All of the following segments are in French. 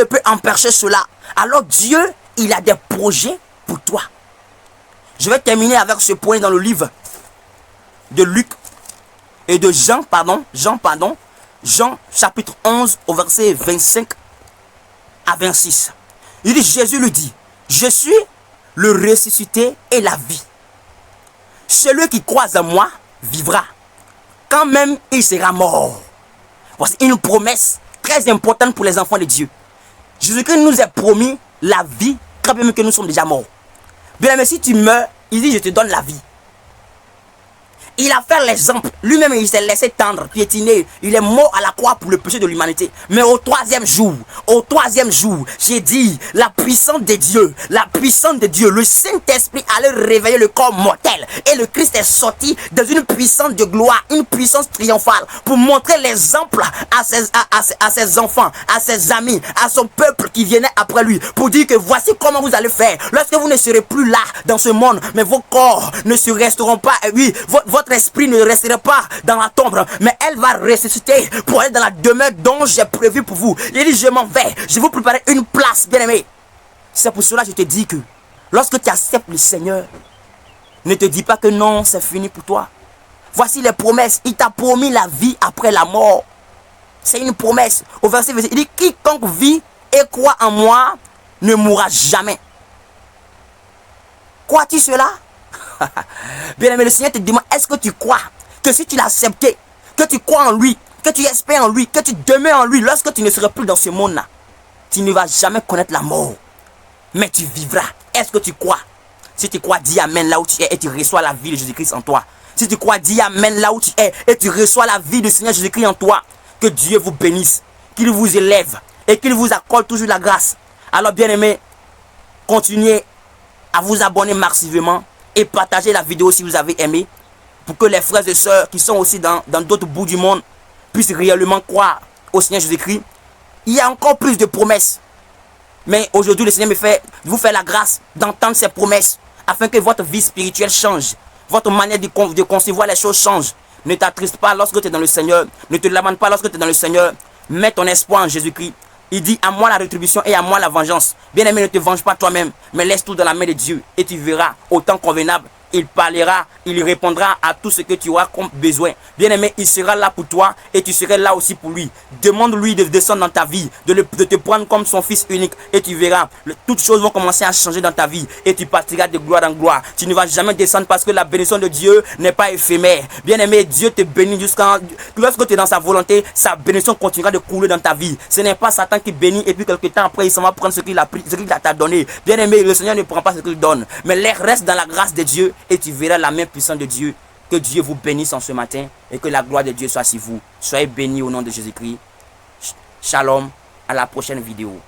peut empêcher cela. Alors Dieu, il a des projets pour toi. Je vais terminer avec ce point dans le livre de Luc et de Jean chapitre 11 au verset 25 à 26. Il dit, Jésus lui dit, je suis le ressuscité et la vie. Celui qui croit en moi vivra, quand même il sera mort. Voici une promesse très importante pour les enfants de Dieu. Jésus-Christ nous a promis la vie, quand même que nous sommes déjà morts. Bien aimé, si tu meurs, il dit, je te donne la vie. Il a fait l'exemple. Lui-même, il s'est laissé tendre, piétiner. Il est mort à la croix pour le péché de l'humanité. Mais au troisième jour, j'ai dit, la puissance de Dieu, le Saint-Esprit allait réveiller le corps mortel. Et le Christ est sorti dans une puissance de gloire, une puissance triomphale, pour montrer l'exemple à ses enfants, à ses amis, à son peuple qui venait après lui, pour dire que voici comment vous allez faire. Lorsque vous ne serez plus là dans ce monde, mais vos corps ne se resteront pas. Et oui, votre esprit ne restera pas dans la tombe, mais elle va ressusciter pour aller dans la demeure dont j'ai prévu pour vous. Il dit, je m'en vais, je vais vous préparer une place, bien-aimé. C'est pour cela que je te dis que lorsque tu acceptes le Seigneur, ne te dis pas que non, c'est fini pour toi. Voici les promesses. Il t'a promis la vie après la mort. C'est une promesse. Au verset 20, il dit, quiconque vit et croit en moi ne mourra jamais. Crois-tu cela? Bien aimé, le Seigneur te demande, est-ce que tu crois que si tu l'as accepté, que tu crois en lui, que tu espères en lui, que tu demeures en lui, lorsque tu ne seras plus dans ce monde-là, tu ne vas jamais connaître la mort, mais tu vivras. Est-ce que tu crois? Si tu crois, dis Amen là où tu es et tu reçois la vie de Jésus-Christ en toi. Si tu crois, dis Amen là où tu es et tu reçois la vie du Seigneur Jésus-Christ en toi. Que Dieu vous bénisse, qu'il vous élève et qu'il vous accorde toujours la grâce. Alors bien aimé, continuez à vous abonner massivement et partagez la vidéo si vous avez aimé, pour que les frères et sœurs qui sont aussi dans d'autres bouts du monde puissent réellement croire au Seigneur Jésus-Christ. Il y a encore plus de promesses, mais aujourd'hui le Seigneur vous fait la grâce d'entendre ces promesses afin que votre vie spirituelle change, votre manière de concevoir les choses change. Ne t'attriste pas lorsque tu es dans le Seigneur, ne te lamente pas lorsque tu es dans le Seigneur. Mets ton espoir en Jésus-Christ. Il dit, à moi la rétribution et à moi la vengeance. Bien-aimé, ne te venge pas toi-même, mais laisse tout dans la main de Dieu et tu verras au temps convenable. Il parlera, il répondra à tout ce que tu auras comme besoin. Bien-aimé, il sera là pour toi et tu seras là aussi pour lui. Demande-lui de descendre dans ta vie, de te prendre comme son fils unique et tu verras. Toutes choses vont commencer à changer dans ta vie et tu partiras de gloire en gloire. Tu ne vas jamais descendre parce que la bénédiction de Dieu n'est pas éphémère. Bien-aimé, Dieu te bénit lorsque tu es dans sa volonté, sa bénédiction continuera de couler dans ta vie. Ce n'est pas Satan qui bénit et puis quelque temps après il s'en va prendre ce qu'il t'a donné. Bien-aimé, le Seigneur ne prend pas ce qu'il donne, mais reste dans la grâce de Dieu. Et tu verras la main puissante de Dieu. Que Dieu vous bénisse en ce matin et que la gloire de Dieu soit sur vous. Soyez bénis au nom de Jésus-Christ. Shalom, à la prochaine vidéo.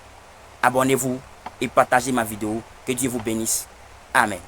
Abonnez-vous et partagez ma vidéo. Que Dieu vous bénisse. Amen.